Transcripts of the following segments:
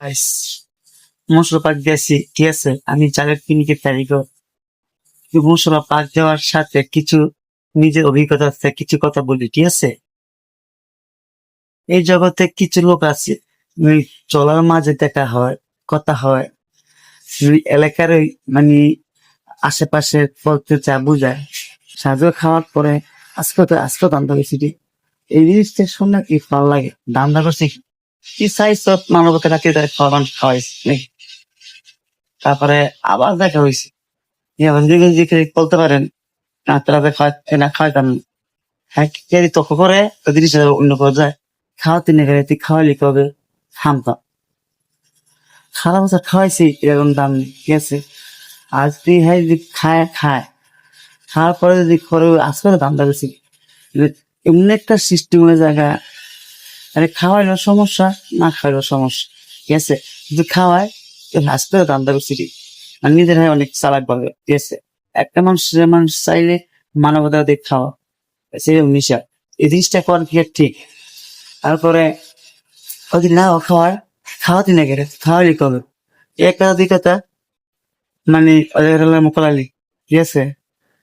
Guys, মশলা পাক দিয়েছি, ঠিক আছে। আমি চালের কিনিকে তারিখও মশলা পাক দেওয়ার সাথে কিছু নিজের অভিজ্ঞতা আছে, কিছু কথা বলি, ঠিক আছে। এই জগতে কিছু লোক আছে, ওই চলার মাঝে দেখা হয়, কথা হয়, ওই এলাকার ওই মানে আশেপাশে বলতে চা বুঝায়, সাজু খাওয়ার পরে আজকে দান্দা বেশি দিই। এই জিনিসটা শুনে কি ভালো লাগে, দান্দা করছি কি চাই সব মানবকে রাখি খাওয়ান খাওয়াইছি নাকি। তারপরে আবার দেখা হয়েছে, বলতে পারেন না তারা না খাওয়াইতাম না। হ্যাঁ কে তক্ক করে ওই জিনিসটা অন্য করা যায়। খাওয়াতে না গেলে তুই খাওয়ালি কবে থামতাম। সারা বছর খাওয়াইছি এরকম দাম নেই, ঠিক আছে। আজ তুই হ্যাঁ যদি খায় খাওয়ার পরে যদি করে আসবে দামটা বেশি। এমনি একটা সিস্টেমের জায়গা, আরে খাওয়াইলো সমস্যা, না খাওয়াইলো সমস্যা, ঠিক আছে। যদি খাওয়ায় আসবে দামটা বেশি দিই। আর নিজের হয় অনেক চালাক ভাবে, ঠিক আছে। একটা মানুষ চাইলে মানবতা দিয়ে খাওয়া সেরকম নিশা, এই জিনিসটা করার কি ঠিক। তারপরে ওই নাও খাওয়াতে না গেলে খাওয়ালি কবে এক কথা দুই কথা, মানে ওদের হলো মোকালালি, ঠিক আছে।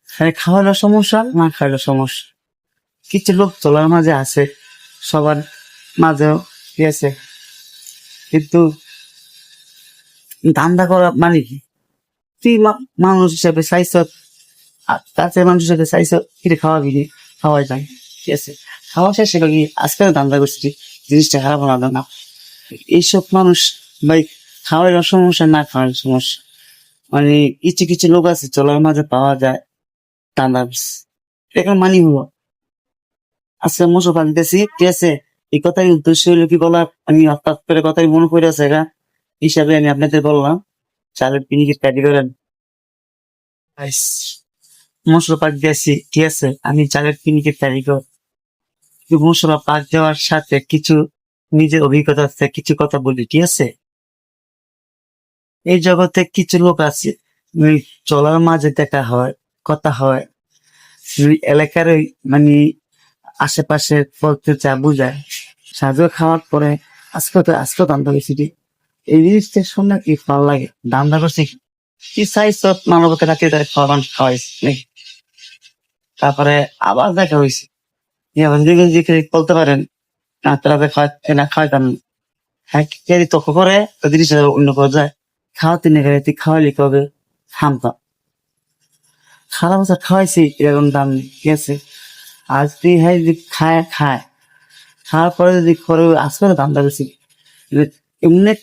মানে খাওয়ালো সমস্যা, না খাওয়ালো সমস্যা। কিছু লোক চলার মাঝে আছে, সবার মাঝেও, ঠিক আছে। কিন্তু ধান্দা করা মানে কি, তুই মানুষ হিসাবে চাইছ, কাছে মানুষ হিসাবে চাইছ, কিরে খাওয়াবি নি, খাওয়াই যায়, ঠিক আছে। খাওয়া শেষে কি আজকে ধান্দা করছি, জিনিসটা খারাপ না না। এইসব মানুষ ভাই, খাওয়ার সমস্যা, না খাওয়ার সমস্যা। মানে কিছু কিছু লোক আছে চলার মাঝে পাওয়া যায় ধান্দা, এখন মানি হলো আজকে মোশো পাল্টেছি, ঠিক আছে। এই কথাই উদ্দেশ্য হইলো কি বলা, আমি হঠাৎ করে কথাই মনে পড়ে আছে গা, হিসাবে আমি আপনাদের বললাম চালের পিনিকেট কাটি করেন। মশলা পাক দিয়েছি, ঠিক আছে। আমি চালের পিনিকেট তারিখও মশলা পাক দেওয়ার সাথে কিছু নিজের অভিজ্ঞতা আছে, কিছু কথা বলি, ঠিক আছে। এই জগতে কিছু লোক আছে, ওই চলার মাঝে দেখা হয়, কথা হয়, ওই এলাকার ওই মানে আশেপাশে বলতে চা বুঝায়, সাজু খাওয়ার পরে আজকে দামটা বেশি দিই। এই জিনিসটা শুনে কি ভালো লাগে, দামটা করছি কি চাই সব মানবকে রাখি খাওয়ান খাওয়াইছি নাকি। তারপরে আবার দেখা হয়েছে, বলতে পারেন না তারা না খাওয়াইতাম না। হ্যাঁ কে তক্ক করে ওই জিনিসটা অন্য করা যায়। খাওয়াতে না গেলে তুই খাওয়ালি কবে থামতাম। সারা বছর খাওয়াইছি এরকম দাম নেই, ঠিক আছে। আজ তুই হ্যাঁ যদি খাওয়ার পরে যদি করে আসবে দামটা বেশি। এমনি